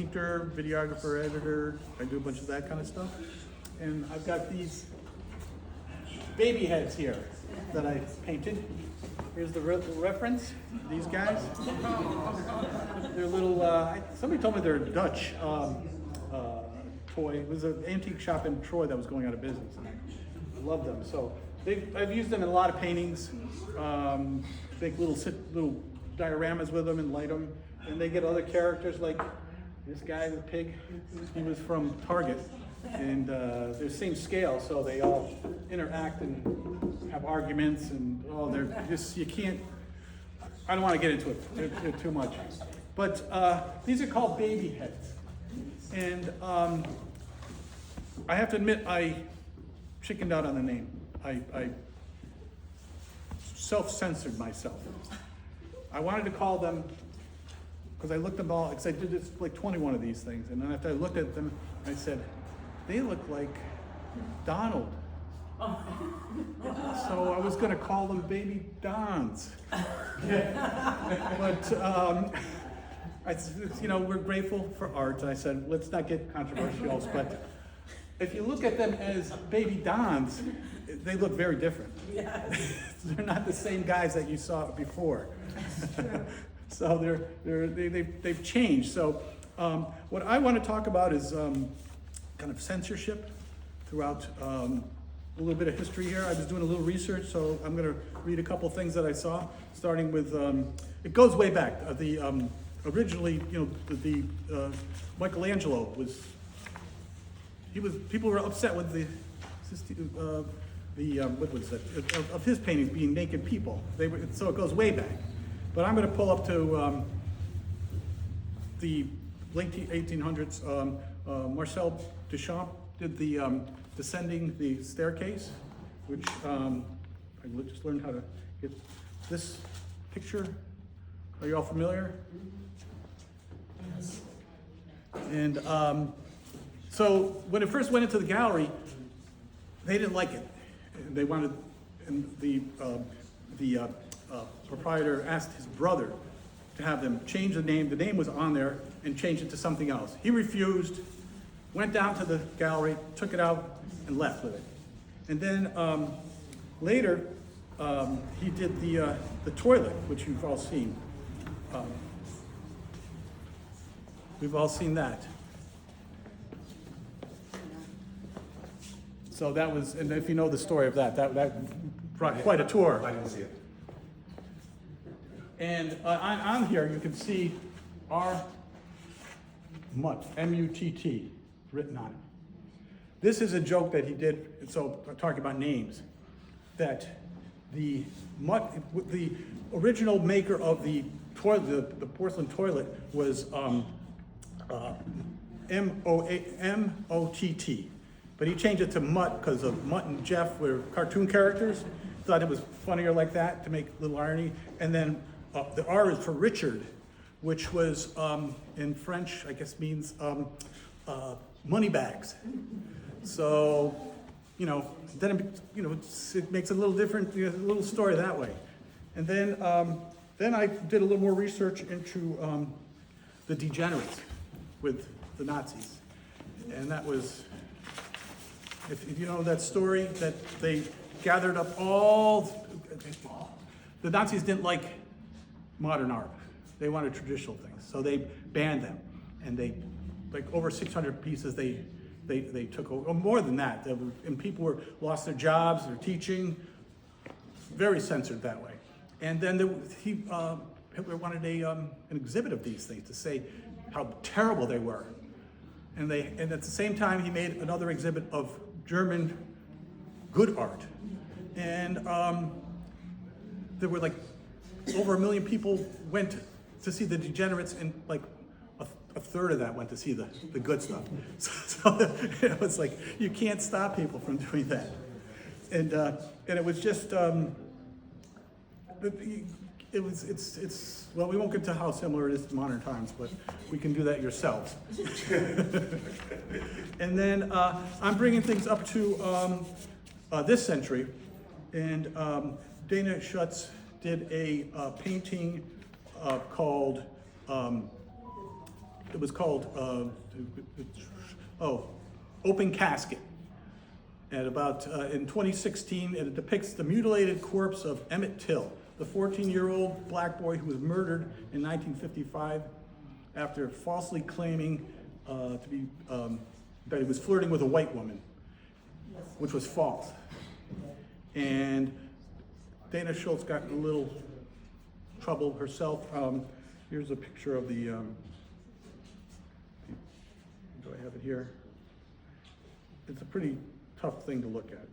painter, videographer, editor. I do a bunch of that kind of stuff. And I've got these baby heads here that I painted. Here's the reference, these guys. They're little, somebody told me they're Dutch toy. It was an antique shop in Troy that was going out of business. And I love them. So I've used them in a lot of paintings. Make little dioramas with them and light them. And they get other characters like this guy, the pig. He was from Target. And they're the same scale, so they all interact and have arguments, and they're just, you can't, I don't want to get into it, they're too much. But these are called baby heads. And I have to admit, I chickened out on the name. I self-censored myself. I wanted to call them, because I looked them all, because I did this, like 21 of these things, and then after I looked at them, I said, they look like Donald. So I was going to call them Baby Dons. But, we're grateful for art. I said, let's not get controversial, but if you look at them as Baby Dons, they look very different. Yes. They're not the same guys that you saw before. So they've changed. So what I want to talk about is kind of censorship throughout a little bit of history here. I was doing a little research, so I'm going to read a couple things that I saw, starting with, it goes way back. Originally, Michelangelo people were upset with what was it, of his paintings being naked people. So it goes way back. But I'm going to pull up to the late 1800s. Marcel Duchamp did the Descending the Staircase, which I just learned how to get this picture. Are you all familiar? Yes. And so when it first went into the gallery, they didn't like it. They wanted, and the proprietor asked his brother to have them change the name. The name was on there, and change it to something else. He refused, went down to the gallery, took it out, and left with it. And then later, he did the toilet, which you've all seen. We've all seen that. So that was, and if you know the story of that brought quite a tour. I didn't see it. And on here, you can see our Mutt, M-U-T-T, written on it. This is a joke that he did, so talking about names, that the Mutt, the original maker of the toilet, the porcelain toilet, was M-O-T-T. But he changed it to Mutt because of Mutt and Jeff were cartoon characters. Thought it was funnier like that to make a little irony. And then the R is for Richard, which was in French, I guess means money bags. So, then it makes it a little different, a little story that way. And then I did a little more research into the degenerates with the Nazis. And that was, if you know that story, that they gathered up the Nazis didn't like modern art. They wanted traditional things, so they banned them. And they, like over 600 pieces they took over, or more than that. And people lost their jobs, their teaching, very censored that way. And then Hitler wanted an exhibit of these things to say how terrible they were. And at the same time, he made another exhibit of German good art. And there were like over 1 million people went to see the degenerates, and like a third of that went to see the good stuff. So it was like, you can't stop people from doing that. And it was just, well, we won't get to how similar it is to modern times, but we can do that yourselves. And then I'm bringing things up to this century, and Dana Schutz did a painting called it was called, Open Casket. And about, in 2016, it depicts the mutilated corpse of Emmett Till, the 14-year-old black boy who was murdered in 1955 after falsely claiming that he was flirting with a white woman, which was false. And Dana Schultz got in a little trouble herself. Here's a picture of the, do I have it here? It's a pretty tough thing to look at.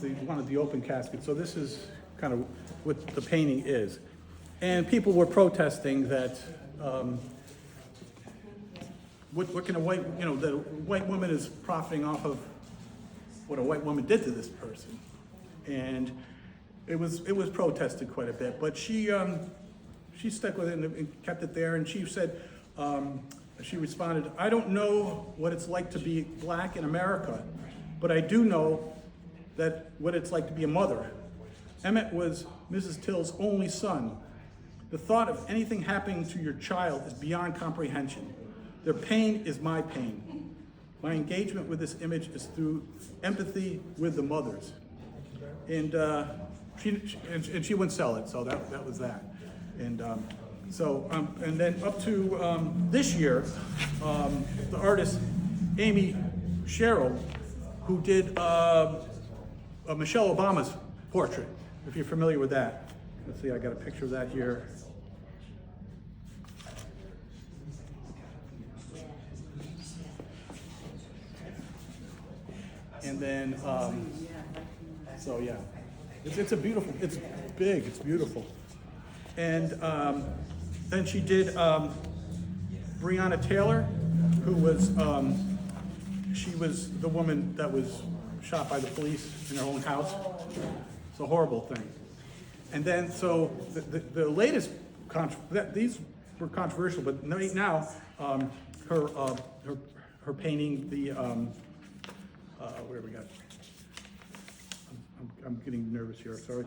They wanted the open casket. So this is kind of what the painting is. And people were protesting that, what can a white, the white woman is profiting off of what a white woman did to this person. And it was protested quite a bit, but she stuck with it and kept it there, and she said, she responded, "I don't know what it's like to be black in America, but I do know that what it's like to be a mother. Emmett was Mrs. Till's only son. The thought of anything happening to your child is beyond comprehension. Their pain is my pain. My engagement with this image is through empathy with the mothers." And she wouldn't sell it, so that was that. And and then up to this year, the artist Amy Sherrill, who did Michelle Obama's portrait, if you're familiar with that. Let's see, I got a picture of that here. And then, so yeah, it's a beautiful, it's big, it's beautiful. And then she did Breonna Taylor, who was, she was the woman that was shot by the police in her own house. It's a horrible thing. And then, so the latest, these were controversial, but right now, her painting, the, where we got? I'm getting nervous here. Sorry.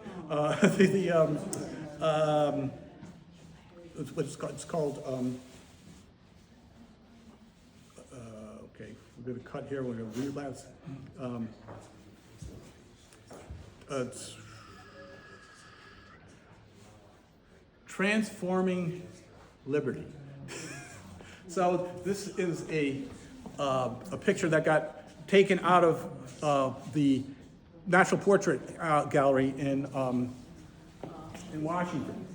It's called. Okay, we're going to cut here. We're going to relapse. It's Transforming Liberty. So this is a picture that got taken out of the National Portrait Gallery in Washington,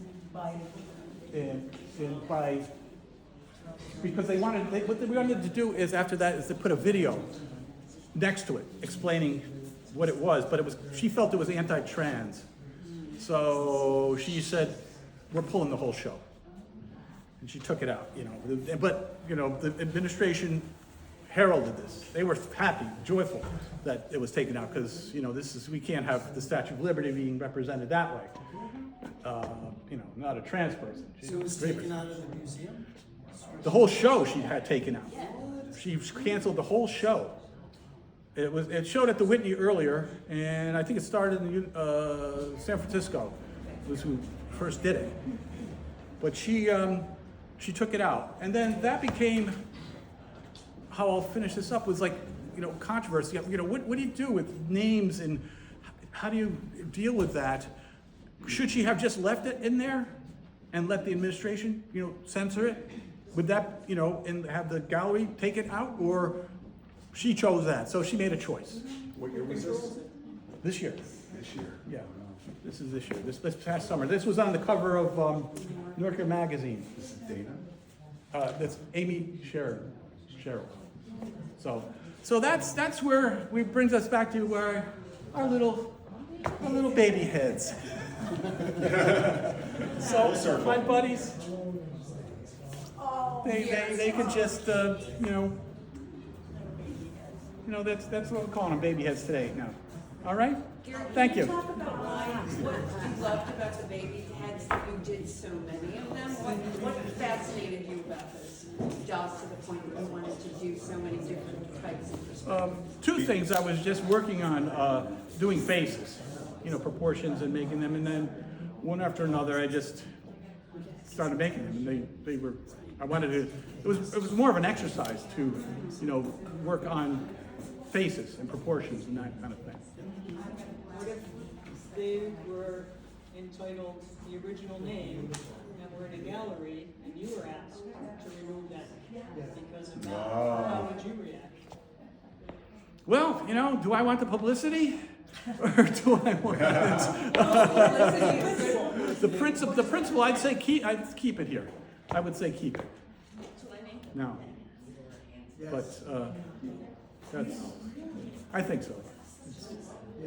because they wanted, what they wanted to do is after that is to put a video next to it explaining what it was, but she felt it was anti-trans, so she said, "We're pulling the whole show," and she took it out. But the administration heralded this. They were happy, joyful that it was taken out, because we can't have the Statue of Liberty being represented that way. Not a trans person. So it was taken out of the museum? The whole show she had taken out. She canceled the whole show. It showed at the Whitney earlier, and I think it started in San Francisco. Was who first did it. But she took it out, and then that became. How I'll finish this up was controversy. What do you do with names, and how do you deal with that? Should she have just left it in there and let the administration, censor it? Would that, and have the gallery take it out, or she chose that, so she made a choice. What year was this? This year. This year. Yeah, this is this year. This past summer. This was on the cover of New Yorker magazine. This is Dana? That's Amy Sherrill. So that's where we brings us back to our little baby heads. So my buddies, they can just that's what we're calling them, baby heads today now. All right. Thank you. Talk about what you loved about the baby heads that you did so many of them. What fascinated you about this dolls to the point that you wanted to do so many different types of perspectives? Two things. I was just working on doing faces, proportions and making them, and then one after another, I just started making them, and they were, I wanted to, it was more of an exercise to, work on faces and proportions and that kind of thing. What if they were entitled the original name and were in a gallery and you were asked to remove that because of that? How would you react? Well, do I want the publicity? Or do I want the principle? I'd say keep it here. I would say keep it. No. But I think so.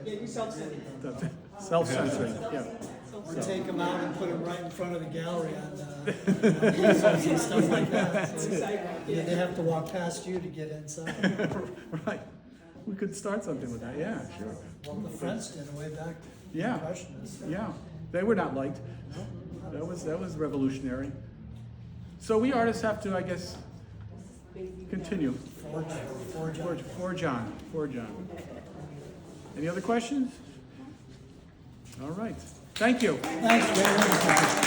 Yeah, you self-centered. Self-censoring, yeah. Or take them out and put them right in front of the gallery on easels and stuff like that. So they have to walk past you to get inside. Right. We could start something with that, yeah, sure. Well, the French did it way back. Yeah. Impressionists. Yeah, they were not liked. That was revolutionary. So we artists have to, I guess, continue. Forge on. Any other questions? All right. Thank you. Thanks, Jerry.